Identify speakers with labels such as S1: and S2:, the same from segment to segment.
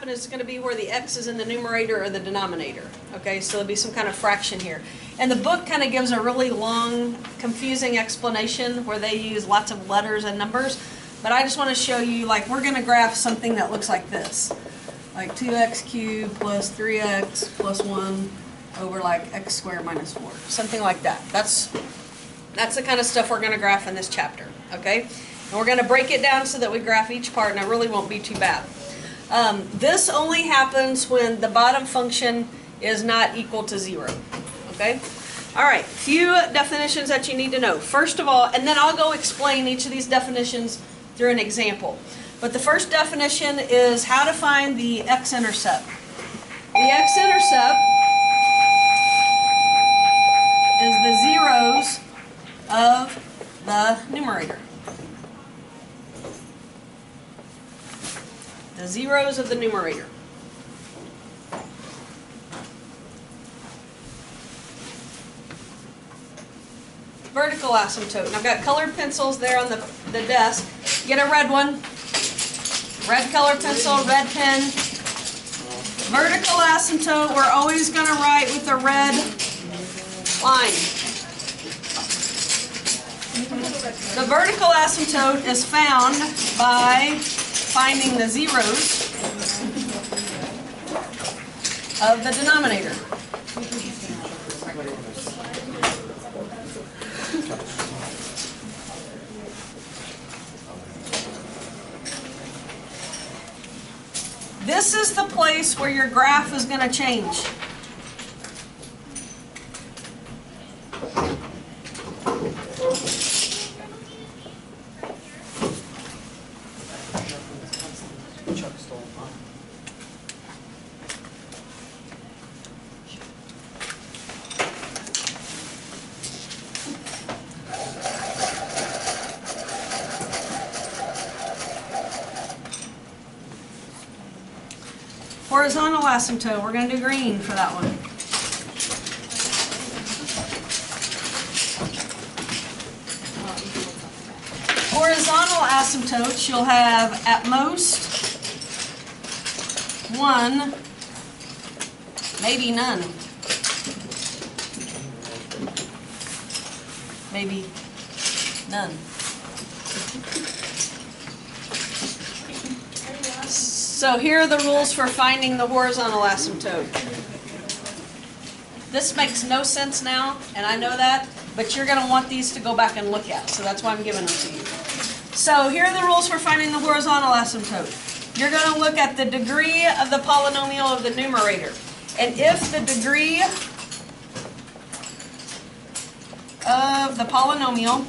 S1: happen is going to be where the x is in the numerator or the denominator. Okay, so there'll be some kind of fraction here. And the book kind of gives a really long, confusing explanation where they use lots of letters and numbers. But I just want to show you, like, we're going to graph something that looks like this. Like 2x cubed plus 3x plus 1 over like x squared minus 4. Something like that. That's the kind of stuff we're going to graph in this chapter. Okay? And we're going to break it down so that we graph each part, and it really won't be too bad. This only happens when the bottom function is not equal to 0. Okay? All right, few definitions that you need to know. First of all, and then I'll go explain each of these definitions through an example. But the first definition is how to find the x-intercept. The x-intercept is the zeros of the numerator. The zeros of the numerator. Vertical asymptote. And I've got colored pencils there on the desk. Get a red one. Red color pencil, red pen. Vertical asymptote, we're always going to write with a red line. The vertical asymptote is found by finding the zeros of the denominator. This is the place where your graph is going to change. Horizontal asymptote, we're going to do green for that one. Horizontal asymptotes, you'll have at most one, maybe none. Maybe none. So here are the rules for finding the horizontal asymptote. This makes no sense now, and I know that, but you're going to want these to go back and look at, so that's why I'm giving them to you. So here are the rules for finding the horizontal asymptote. You're going to look at the degree of the polynomial of the numerator. And if the degree of the polynomial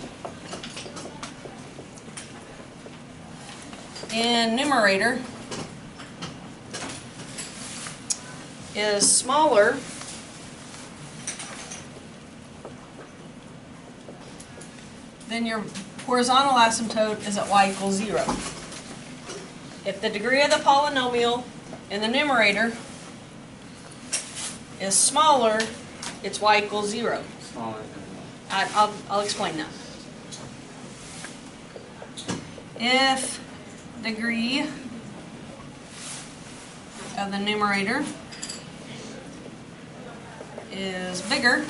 S1: in numerator is smaller then your horizontal asymptote is at y equals 0. If the degree of the polynomial in the numerator is smaller, it's y equals 0.
S2: Smaller.
S1: I'll explain that. If degree of the numerator is bigger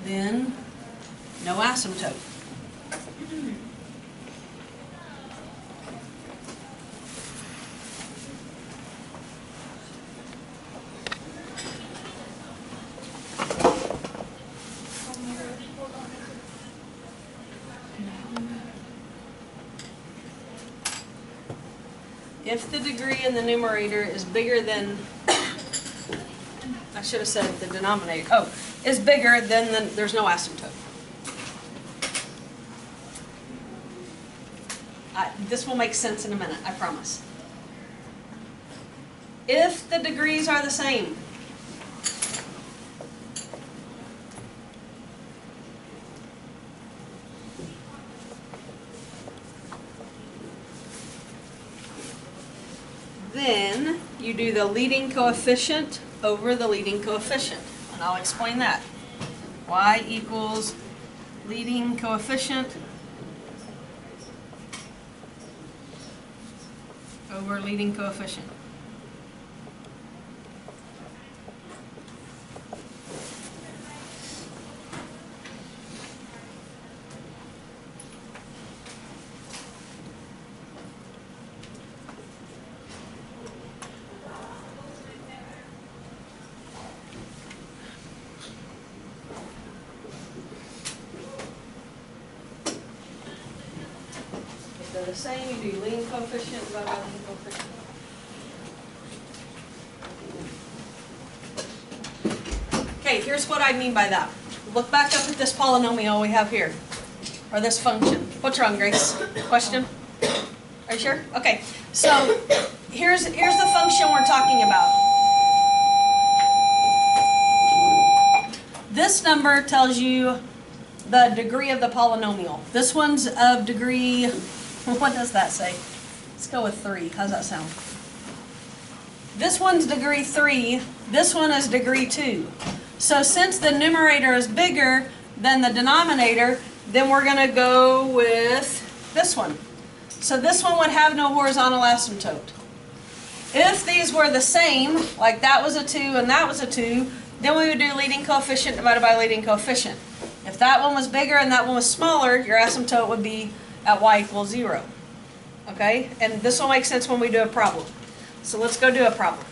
S1: than no asymptote. If the degree in the numerator is bigger than, I should have said the denominator, is bigger, then there's no asymptote. This will make sense in a minute, I promise. If the degrees are the same, then you do the leading coefficient over the leading coefficient. And I'll explain that. Y equals leading coefficient over leading coefficient. If they're the same, you do leading coefficient divided by leading coefficient. Okay, here's what I mean by that. Look back up at this polynomial we have here, or this function. What's wrong, Grace? Question? Are you sure? Okay, so here's the function we're talking about. This number tells you the degree of the polynomial. This one's of degree, what does that say? Let's go with 3. How's that sound? This one's degree 3. This one is degree 2. So since the numerator is bigger than the denominator, then we're going to go with this one. So this one would have no horizontal asymptote. If these were the same, like that was a 2 and that was a 2, then we would do leading coefficient divided by leading coefficient. If that one was bigger and that one was smaller, your asymptote would be at y equals 0. Okay? And this will make sense when we do a problem. So let's go do a problem.